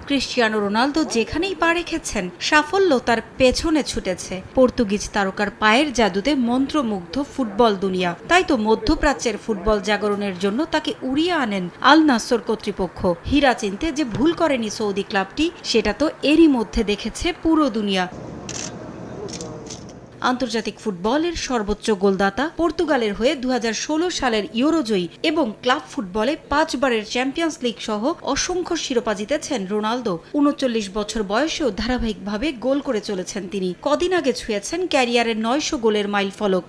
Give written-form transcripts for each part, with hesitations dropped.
Cristiano Ronaldo যেখানেই পা রেখেছেন সাফল্য তার পেছনে ছুটেছে। পর্তুগিজ তারকার পায়ের জাদুতে মন্ত্রমুগ্ধ ফুটবল দুনিয়া। তাই তো মধ্যপ্রাচ্যের ফুটবল জাগরণের জন্য তাকে উড়িয়ে আনেন আল নাসর কর্তৃপক্ষ। হীরা চিনতে যে ভুল করেনি সৌদি ক্লাবটি, সেটা তো এরই মধ্যে দেখেছে পুরো দুনিয়া। আন্তর্জাতিক ফুটবলের সর্বোচ্চ গোলদাতা, পর্তুগালের হয়ে 2016 সালের ইউরোজয়ী এবং ক্লাব ফুটবলে 5 বারের চ্যাম্পিয়ন্স লিগ সহ অসংখ্য শিরোপা জিতেছেন রোনালদো। 39 বছর বয়সেও ধারাবাহিকভাবে গোল করে চলেছেন তিনি। কদিন আগে ছুঁয়েছেন ক্যারিয়ারের 900 গোলের মাইলফলক।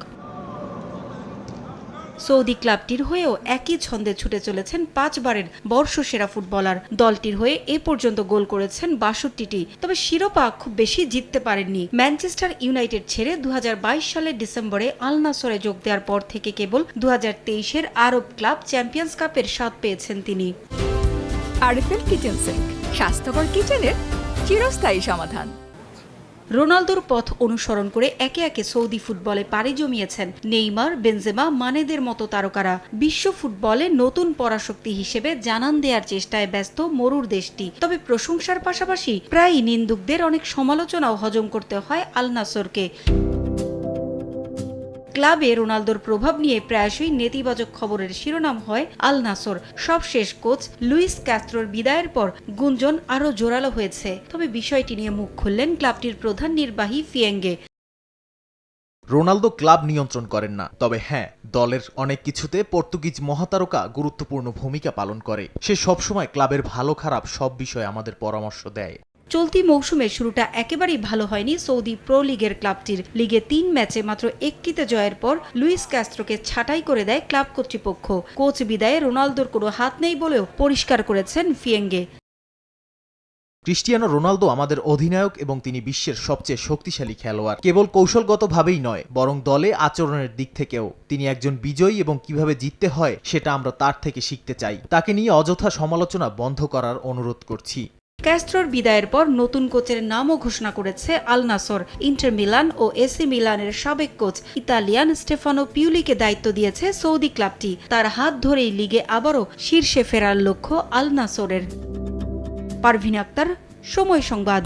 সৌদি ক্লাবটির হয়েও একই ছন্দে ছুটে চলেছেন 5 বারের বর্ষসেরা ফুটবলার। দলটির হয়ে এ পর্যন্ত গোল করেছেন 62টি, তবে শিরোপা খুব বেশি জিততে পারেননি। ম্যানচেস্টার ইউনাইটেড ছেড়ে 2022 সালের ডিসেম্বরে আল নাসরে যোগ দেওয়ার পর থেকে কেবল 2023-এর আরব ক্লাব চ্যাম্পিয়ন্স কাপের স্বাদ পেয়েছেন তিনি। আরএফএল কিচেন সিঙ্ক, স্বাস্থ্যকর কিচেনের চিরস্থায়ী সমাধান। রোনালদোর পথ অনুসরণ করে একে একে সৌদি ফুটবলে পাড়ি জমিয়েছেন নেইমার, বেনজেমা, মানেদের মতো তারকারা। বিশ্ব ফুটবলে নতুন পরাশক্তি হিসেবে জানান দেওয়ার চেষ্টায় ব্যস্ত মরুর দেশটি। তবে প্রশংসার পাশাপাশি প্রায়ই নিন্দুকদের অনেক সমালোচনাও হজম করতে হয় আল নাসরকে। ক্লাবে রোনালদোর প্রভাব নিয়ে প্রায়শই নেতিবাচক খবরের শিরোনাম হয় আল নাসর। সবশেষ কোচ লুইস ক্যাস্ত্রোর বিদায়ের পর গুঞ্জন আরও জোরালো হয়েছে। তবে বিষয়টি নিয়ে মুখ খুললেন ক্লাবটির প্রধান নির্বাহী ফিয়েঙ্গে। রোনালদো ক্লাব নিয়ন্ত্রণ করেন না, তবে হ্যাঁ, দলের অনেক কিছুতে পর্তুগিজ মহাতারকা গুরুত্বপূর্ণ ভূমিকা পালন করে। সে সবসময় ক্লাবের ভালো খারাপ সব বিষয়ে আমাদের পরামর্শ দেয়। চলতি মৌসুমে শুরুটা একেবারেই ভালো হয়নি সৌদি প্রো লিগের ক্লাবটির। লিগে 3 ম্যাচে মাত্র একটিতে জয়ের পর লুইস ক্যাস্ত্রোকে ছাঁটাই করে দেয় ক্লাব কর্তৃপক্ষ। কোচ বিদায়ে রোনালদোর কোনো হাত নেই বলেও পরিষ্কার করেছেন ফিয়েঙ্গে। ক্রিস্টিয়ানো রোনালদো আমাদের অধিনায়ক এবং তিনি বিশ্বের সবচেয়ে শক্তিশালী খেলোয়াড়। কেবল কৌশলগতভাবেই নয়, বরং দলে আচরণের দিক থেকেও তিনি একজন বিজয়ী এবং কিভাবে জিততে হয় সেটা আমরা তার থেকে শিখতে চাই। তাকে নিয়ে অযথা সমালোচনা বন্ধ করার অনুরোধ করছি। ক্যাস্ত্রোর বিদায়ের পর নতুন কোচের নামও ঘোষণা করেছে আল নাসর। ইন্টার মিলান ও এসি মিলানের সাবেক কোচ ইতালিয়ান স্টেফানো পিউলিকে দায়িত্ব দিয়েছে সৌদি ক্লাবটি। তার হাত ধরেই লিগে আবারও শীর্ষে ফেরার লক্ষ্য আল নাসরের। পারভিন আক্তার, সময় সংবাদ।